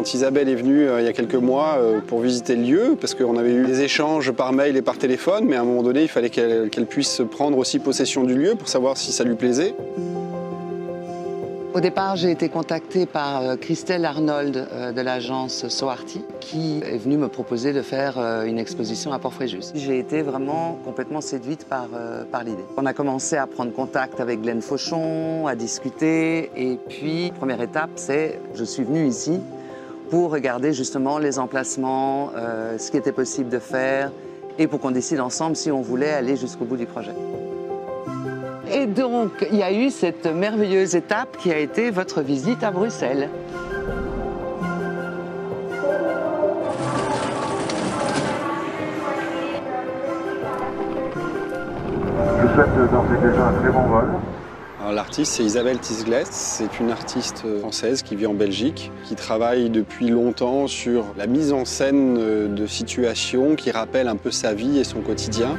Quand Isabelle est venue il y a quelques mois pour visiter le lieu, parce qu'on avait eu des échanges par mail et par téléphone, mais à un moment donné, il fallait qu'elle puisse prendre aussi possession du lieu pour savoir si ça lui plaisait. Au départ, j'ai été contactée par Christelle Arnold de l'agence Soarty qui est venue me proposer de faire une exposition à Port-Fréjus. J'ai été vraiment complètement séduite par l'idée. On a commencé à prendre contact avec Glenn Fauchon, à discuter et puis, première étape, c'est je suis venue ici pour regarder justement les emplacements, ce qui était possible de faire et pour qu'on décide ensemble si on voulait aller jusqu'au bout du projet. Et donc, il y a eu cette merveilleuse étape qui a été votre visite à Bruxelles. Je souhaite d'ores et déjà un très bon vol. L'artiste, c'est Isabelle Tisglès. C'est une artiste française qui vit en Belgique, qui travaille depuis longtemps sur la mise en scène de situations qui rappellent un peu sa vie et son quotidien.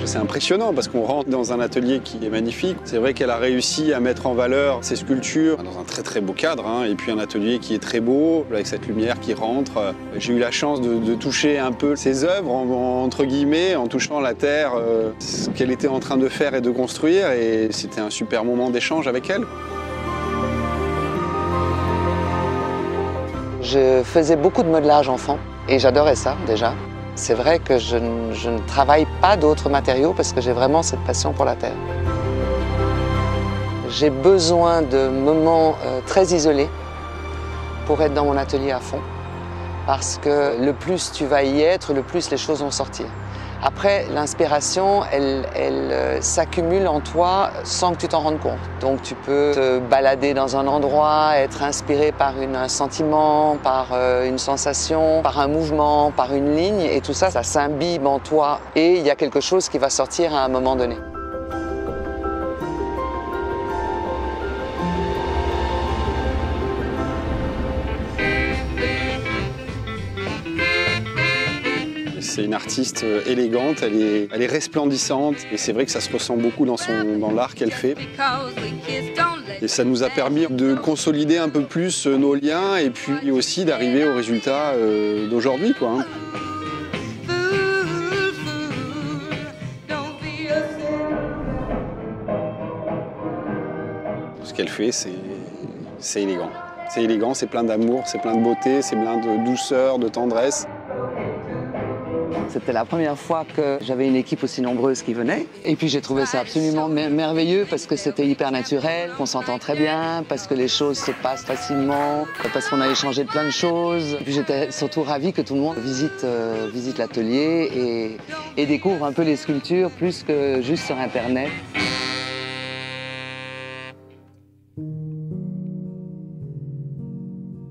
C'est impressionnant parce qu'on rentre dans un atelier qui est magnifique. C'est vrai qu'elle a réussi à mettre en valeur ses sculptures dans un très beau cadre, hein, et puis un atelier qui est très beau, avec cette lumière qui rentre. J'ai eu la chance de toucher un peu ses œuvres, entre guillemets, en touchant la terre, ce qu'elle était en train de faire et de construire, et c'était un super moment d'échange avec elle. Je faisais beaucoup de modelage enfant et j'adorais ça déjà. C'est vrai que je ne travaille pas d'autres matériaux parce que j'ai vraiment cette passion pour la terre. J'ai besoin de moments très isolés pour être dans mon atelier à fond. Parce que le plus tu vas y être, le plus les choses vont sortir. Après, l'inspiration, elle s'accumule en toi sans que tu t'en rendes compte. Donc tu peux te balader dans un endroit, être inspiré par un sentiment, par une sensation, par un mouvement, par une ligne, et tout ça, ça s'imbibe en toi. Et il y a quelque chose qui va sortir à un moment donné. C'est une artiste élégante, elle est resplendissante et c'est vrai que ça se ressent beaucoup dans l'art qu'elle fait. Et ça nous a permis de consolider un peu plus nos liens et puis aussi d'arriver au résultat d'aujourd'hui, quoi. Ce qu'elle fait, c'est élégant. C'est élégant, c'est plein d'amour, c'est plein de beauté, c'est plein de douceur, de tendresse. C'était la première fois que j'avais une équipe aussi nombreuse qui venait. Et puis j'ai trouvé ça absolument merveilleux parce que c'était hyper naturel, qu'on s'entend très bien, parce que les choses se passent facilement, parce qu'on a échangé de plein de choses. Et puis j'étais surtout ravie que tout le monde visite l'atelier et découvre un peu les sculptures plus que juste sur Internet.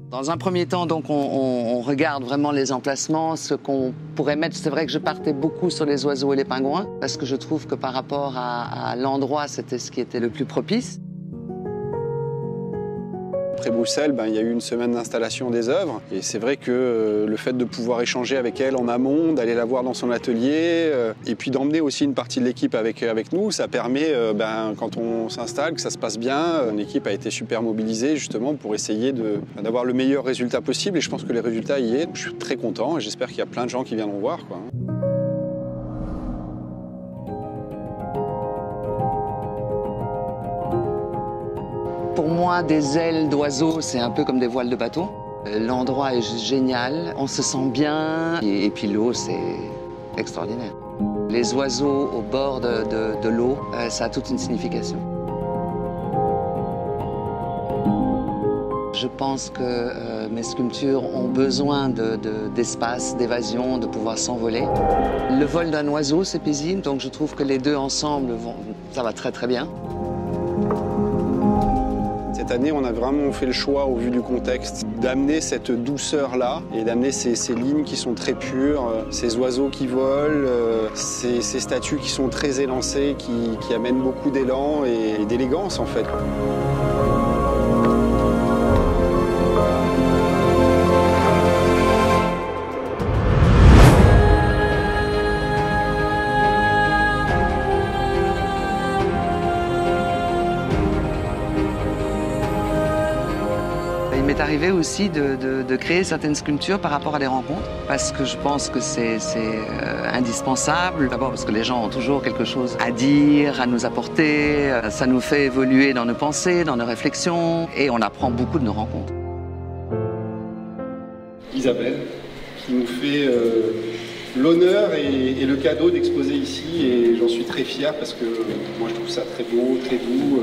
Dans un premier temps, donc, on regarde vraiment les emplacements, ce qu'on pourrait mettre. C'est vrai que je partais beaucoup sur les oiseaux et les pingouins, parce que je trouve que par rapport à l'endroit, c'était ce qui était le plus propice. Après Bruxelles, il y a eu une semaine d'installation des œuvres et c'est vrai que le fait de pouvoir échanger avec elle en amont, d'aller la voir dans son atelier et puis d'emmener aussi une partie de l'équipe avec nous, ça permet, quand on s'installe, que ça se passe bien. L'équipe a été super mobilisée justement pour essayer d'avoir le meilleur résultat possible et je pense que les résultats y est. Je suis très content et j'espère qu'il y a plein de gens qui viendront voir, quoi. Pour moi, des ailes d'oiseaux, c'est un peu comme des voiles de bateau. L'endroit est juste génial, on se sent bien, et puis l'eau, c'est extraordinaire. Les oiseaux au bord de l'eau, ça a toute une signification. Je pense que mes sculptures ont besoin d'espace, d'évasion, de pouvoir s'envoler. Le vol d'un oiseau, c'est paisible, donc je trouve que les deux ensemble, ça va très bien. Cette année, on a vraiment fait le choix, au vu du contexte, d'amener cette douceur-là et d'amener ces lignes qui sont très pures, ces oiseaux qui volent, ces statues qui sont très élancées, qui amènent beaucoup d'élan et d'élégance, en fait. Il m'est arrivé aussi de créer certaines sculptures par rapport à des rencontres, parce que je pense que c'est indispensable. D'abord parce que les gens ont toujours quelque chose à dire, à nous apporter. Ça nous fait évoluer dans nos pensées, dans nos réflexions, et on apprend beaucoup de nos rencontres. Isabelle, qui nous fait l'honneur et le cadeau d'exposer ici, et j'en suis très fier parce que moi je trouve ça très beau, très doux.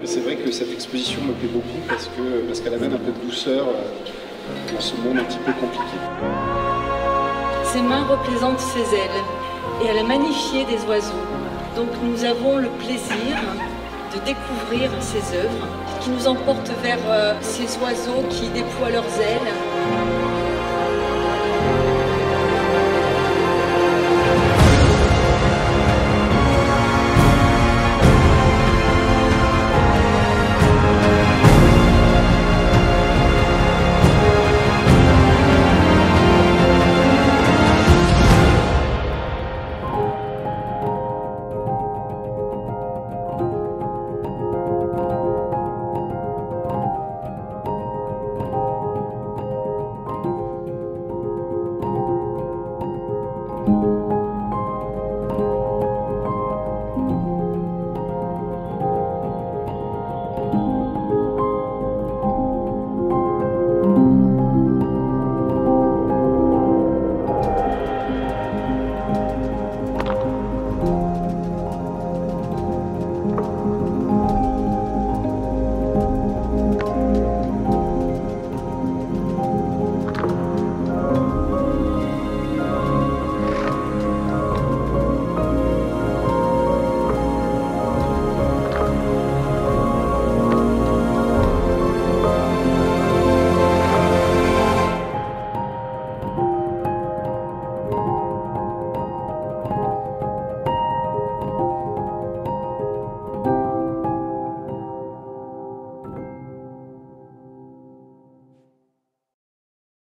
C'est vrai que cette exposition me plaît beaucoup parce qu'elle amène un peu de douceur dans ce monde un petit peu compliqué. Ses mains représentent ses ailes et elle a magnifié des oiseaux. Donc nous avons le plaisir de découvrir ses œuvres qui nous emportent vers ces oiseaux qui déploient leurs ailes.